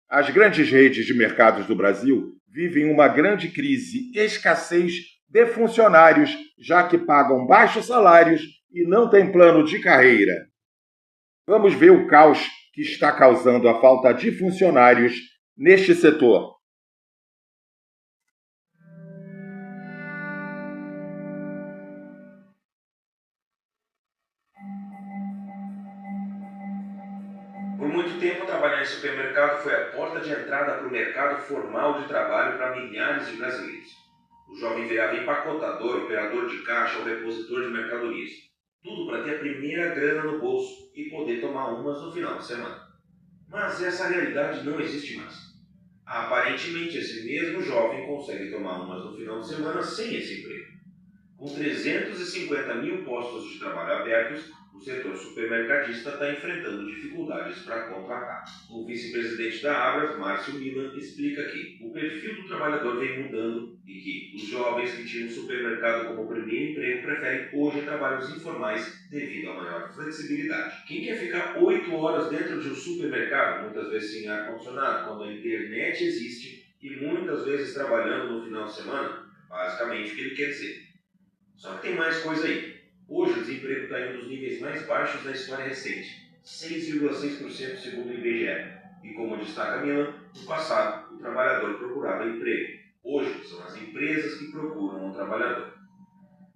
As grandes redes de mercados do Brasil vivem uma grande crise, escassez de funcionários, já que pagam baixos salários e não têm plano de carreira. Vamos ver o caos que está causando a falta de funcionários neste setor. Por muito tempo, trabalhar em supermercado foi a porta de entrada para o mercado formal de trabalho para milhares de brasileiros. O jovem virava empacotador, operador de caixa ou repositor de mercadorias. Tudo para ter a primeira grana no bolso e poder tomar umas no final de semana. Mas essa realidade não existe mais. Aparentemente, esse mesmo jovem consegue tomar umas no final de semana sem esse emprego. Com 350 mil postos de trabalho abertos, o setor supermercadista está enfrentando dificuldades para contratar. O vice-presidente da Abras, Márcio Milan, explica que o perfil do trabalhador vem mudando e que os jovens que tinham o supermercado como primeiro emprego preferem hoje trabalhos informais devido à maior flexibilidade. Quem quer ficar 8 horas dentro de um supermercado, muitas vezes sem ar-condicionado, quando a internet existe e muitas vezes trabalhando no final de semana, basicamente o que ele quer dizer. Só que tem mais coisa aí. Hoje o desemprego está em um dos níveis mais baixos da história recente, 6,6% segundo o IBGE. E como destaca Milan, no passado o trabalhador procurava emprego. Hoje são as empresas que procuram um trabalhador.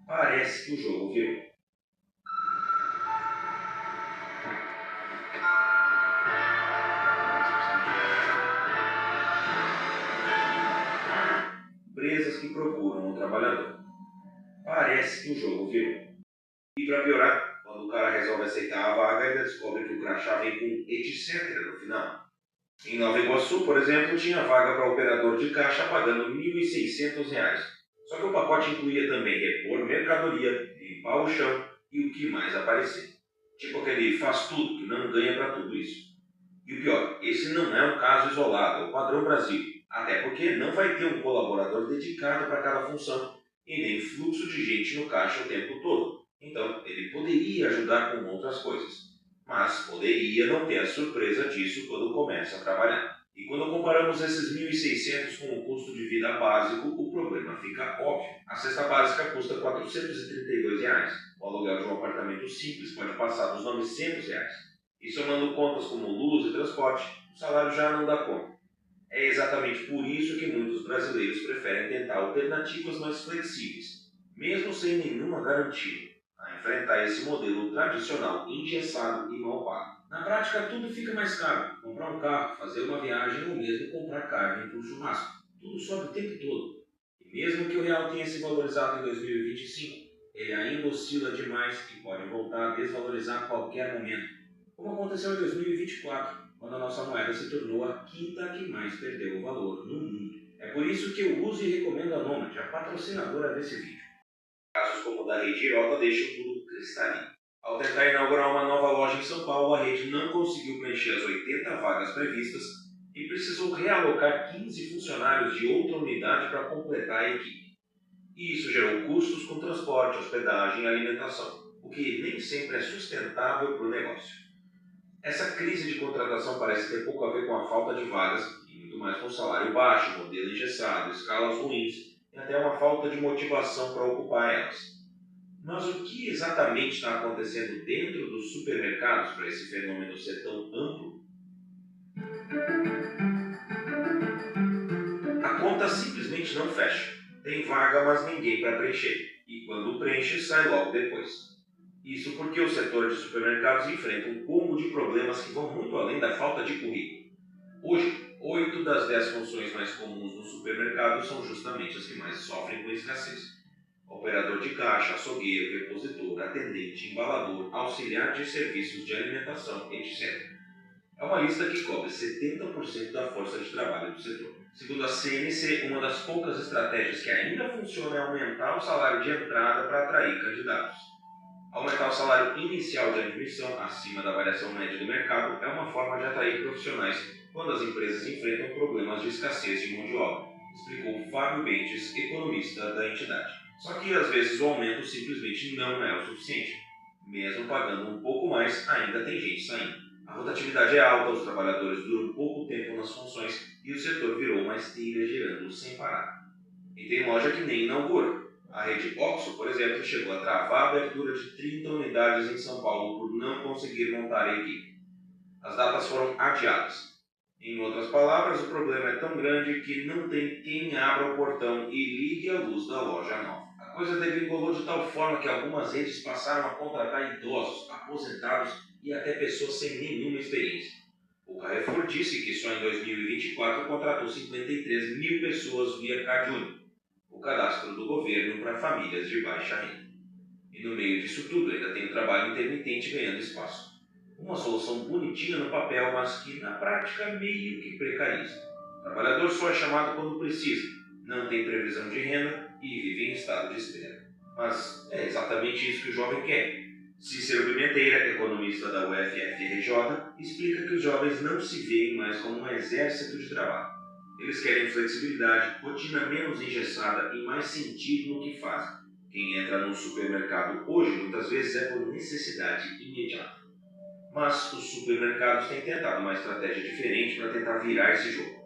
Parece que o jogo virou. Empresas que procuram um trabalhador. Parece que o jogo virou. E para piorar, quando o cara resolve aceitar a vaga, ainda descobre que o crachá vem com etc. no final. Em Nova Iguaçu, por exemplo, tinha vaga para operador de caixa pagando R$ 1.600. Só que o pacote incluía também repor mercadoria, limpar o chão e o que mais aparecer. Tipo aquele faz tudo que não ganha para tudo isso. E o pior, esse não é um caso isolado, é o padrão Brasil. Até porque não vai ter um colaborador dedicado para cada função e nem fluxo de gente no caixa o tempo todo. Então, ele poderia ajudar com outras coisas, mas poderia não ter a surpresa disso quando começa a trabalhar. E quando comparamos esses 1.600 com o custo de vida básico, o problema fica óbvio. A cesta básica custa R$ 432. O aluguel de um apartamento simples pode passar dos R$ 900. E somando contas como luz e transporte, o salário já não dá conta. É exatamente por isso que muitos brasileiros preferem tentar alternativas mais flexíveis, mesmo sem nenhuma garantia, a enfrentar esse modelo tradicional engessado e mal pago. Na prática, tudo fica mais caro. Comprar um carro, fazer uma viagem ou mesmo comprar carne para um churrasco. Tudo sobe o tempo todo. E mesmo que o real tenha se valorizado em 2025, ele ainda oscila demais e pode voltar a desvalorizar a qualquer momento, como aconteceu em 2024, quando a nossa moeda se tornou a quinta que mais perdeu o valor no mundo. É por isso que eu uso e recomendo a Nomad, a patrocinadora desse vídeo. Casos como o da Rede Irota deixam tudo cristalino. Ao tentar inaugurar uma nova loja em São Paulo, a rede não conseguiu preencher as 80 vagas previstas e precisou realocar 15 funcionários de outra unidade para completar a equipe. E isso gerou custos com transporte, hospedagem e alimentação, o que nem sempre é sustentável para o negócio. Essa crise de contratação parece ter pouco a ver com a falta de vagas e muito mais com salário baixo, modelo engessado, escalas ruins e até uma falta de motivação para ocupar elas. Mas o que exatamente está acontecendo dentro dos supermercados para esse fenômeno ser tão amplo? A conta simplesmente não fecha. Tem vaga, mas ninguém para preencher. E quando preenche, sai logo depois. Isso porque o setor de supermercados enfrenta um combo de problemas que vão muito além da falta de currículo. Hoje, 8 das 10 funções mais comuns no supermercado são justamente as que mais sofrem com escassez. Operador de caixa, açougueiro, repositor, atendente, embalador, auxiliar de serviços de alimentação, etc. É uma lista que cobre 70% da força de trabalho do setor. Segundo a CNC, uma das poucas estratégias que ainda funciona é aumentar o salário de entrada para atrair candidatos. Aumentar o salário inicial de admissão acima da variação média do mercado é uma forma de atrair profissionais quando as empresas enfrentam problemas de escassez de mão de obra, explicou Fábio Bentes, economista da entidade. Só que às vezes o aumento simplesmente não é o suficiente. Mesmo pagando um pouco mais, ainda tem gente saindo. A rotatividade é alta, os trabalhadores duram pouco tempo nas funções para. E tem loja que nem inaugura. A rede Oxxo, por exemplo, chegou a travar a abertura de 30 unidades em São Paulo por não conseguir montar a equipe. As datas foram adiadas. Em outras palavras, o problema é tão grande que não tem quem abra o portão e ligue a luz da loja nova. A coisa degringolou de tal forma que algumas redes passaram a contratar idosos, aposentados e até pessoas sem nenhuma experiência. O Carrefour disse que só em 2024 contratou 53 mil pessoas via CadÚnico, o cadastro do governo para famílias de baixa renda. E no meio disso tudo ainda tem o trabalho intermitente ganhando espaço. Uma solução bonitinha no papel, mas que na prática meio que precariza. O trabalhador só é chamado quando precisa, não tem previsão de renda e vive em estado de espera. Mas é exatamente isso que o jovem quer. Cícero Pimenteira, economista da UFFRJ, explica que os jovens não se veem mais como um exército de trabalho. Eles querem flexibilidade, rotina menos engessada e mais sentido no que fazem. Quem entra no supermercado hoje muitas vezes é por necessidade imediata. Mas os supermercados têm tentado uma estratégia diferente para tentar virar esse jogo.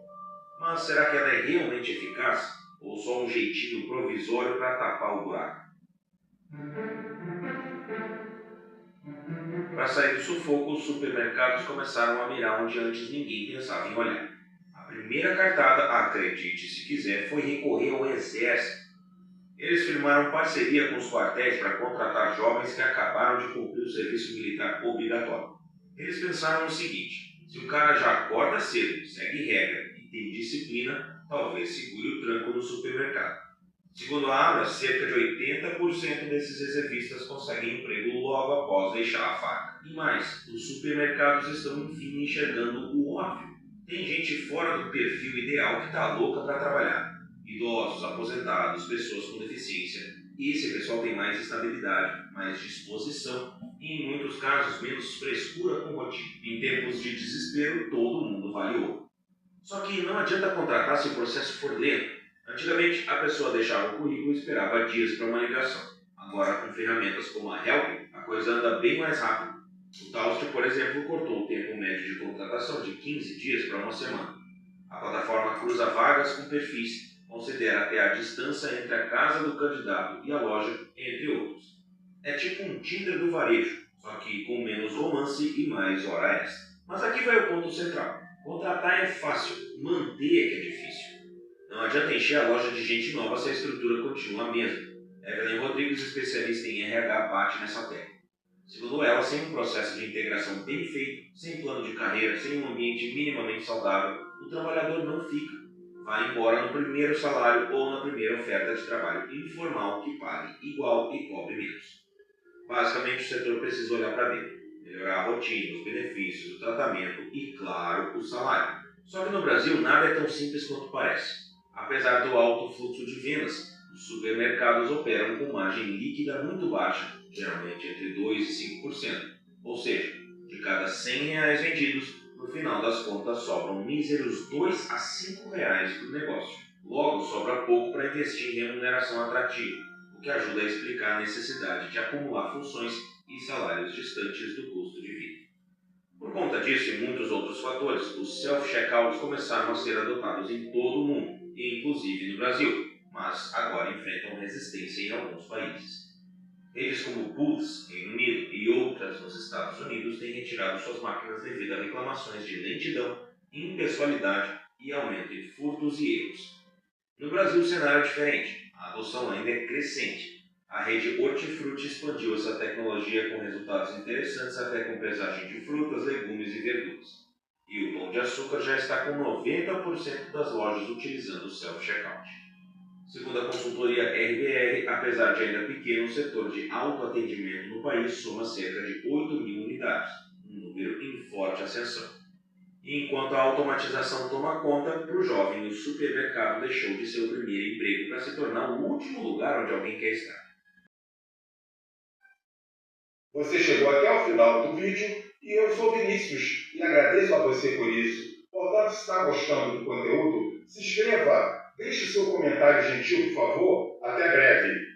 Mas será que ela é realmente eficaz? Ou só um jeitinho provisório para tapar o buraco? Para sair do sufoco, os supermercados começaram a mirar onde antes ninguém pensava em olhar. A primeira cartada, acredite se quiser, foi recorrer ao exército. Eles firmaram parceria com os quartéis para contratar jovens que acabaram de cumprir o serviço militar obrigatório. Eles pensaram no seguinte: se o cara já acorda cedo, segue regra e tem disciplina, talvez segure o tranco no supermercado. Segundo a Abra, cerca de 80% desses reservistas conseguem emprego logo após deixar a faca. E mais, os supermercados estão enfim enxergando o óbvio. Tem gente fora do perfil ideal que está louca para trabalhar. Idosos, aposentados, pessoas com deficiência. Esse pessoal tem mais estabilidade, mais disposição e, em muitos casos, menos frescura com rotina. Em tempos de desespero, todo mundo vale ouro. Só que não adianta contratar se o processo for lento. Antigamente, a pessoa deixava o currículo e esperava dias para uma ligação. Agora, com ferramentas como a Help, a coisa anda bem mais rápido. O Taust, por exemplo, cortou o tempo médio de contratação de 15 dias para uma semana. A plataforma cruza vagas com perfis, considera até a distância entre a casa do candidato e a loja, entre outros. É tipo um Tinder do varejo, só que com menos romance e mais hora extra. Mas aqui vai o ponto central. Contratar é fácil, manter é que é difícil. Não adianta encher a loja de gente nova se a estrutura continua a mesma. Evelyn Rodrigues, especialista em RH, bate nessa tecla. Segundo ela, sem um processo de integração bem feito, sem plano de carreira, sem um ambiente minimamente saudável, o trabalhador não fica. Vai embora no primeiro salário ou na primeira oferta de trabalho informal que pague igual e cobre menos. Basicamente, o setor precisa olhar para dentro, melhorar a rotina, os benefícios, o tratamento e, claro, o salário. Só que no Brasil nada é tão simples quanto parece. Apesar do alto fluxo de vendas, os supermercados operam com margem líquida muito baixa, geralmente entre 2% e 5%. Ou seja, de cada R$ 100 vendidos, no final das contas sobram míseros R$ 2 a R$ 5 do negócio. Logo, sobra pouco para investir em remuneração atrativa, o que ajuda a explicar a necessidade de acumular funções e salários distantes do custo de vida. Por conta disso e muitos outros fatores, os self-checkouts começaram a ser adotados em todo o mundo, e inclusive no Brasil, mas agora enfrentam resistência em alguns países. Redes como Boots, Reino Unido, e outras nos Estados Unidos têm retirado suas máquinas devido a reclamações de lentidão, impessoalidade e aumento em furtos e erros. No Brasil o cenário é diferente, a adoção ainda é crescente. A rede Hortifruti expandiu essa tecnologia com resultados interessantes até com pesagem de frutas, legumes e verduras. E o Pão de Açúcar já está com 90% das lojas utilizando o self-checkout. Segundo a consultoria RBR, apesar de ainda pequeno, o setor de autoatendimento no país soma cerca de 8 mil unidades, um número em forte ascensão. E enquanto a automatização toma conta, para o jovem o supermercado deixou de ser o primeiro emprego para se tornar o último lugar onde alguém quer estar. Você chegou até o final do vídeo e eu sou Vinícius e agradeço a você por isso. Portanto, se está gostando do conteúdo, se inscreva, deixe seu comentário gentil, por favor. Até breve.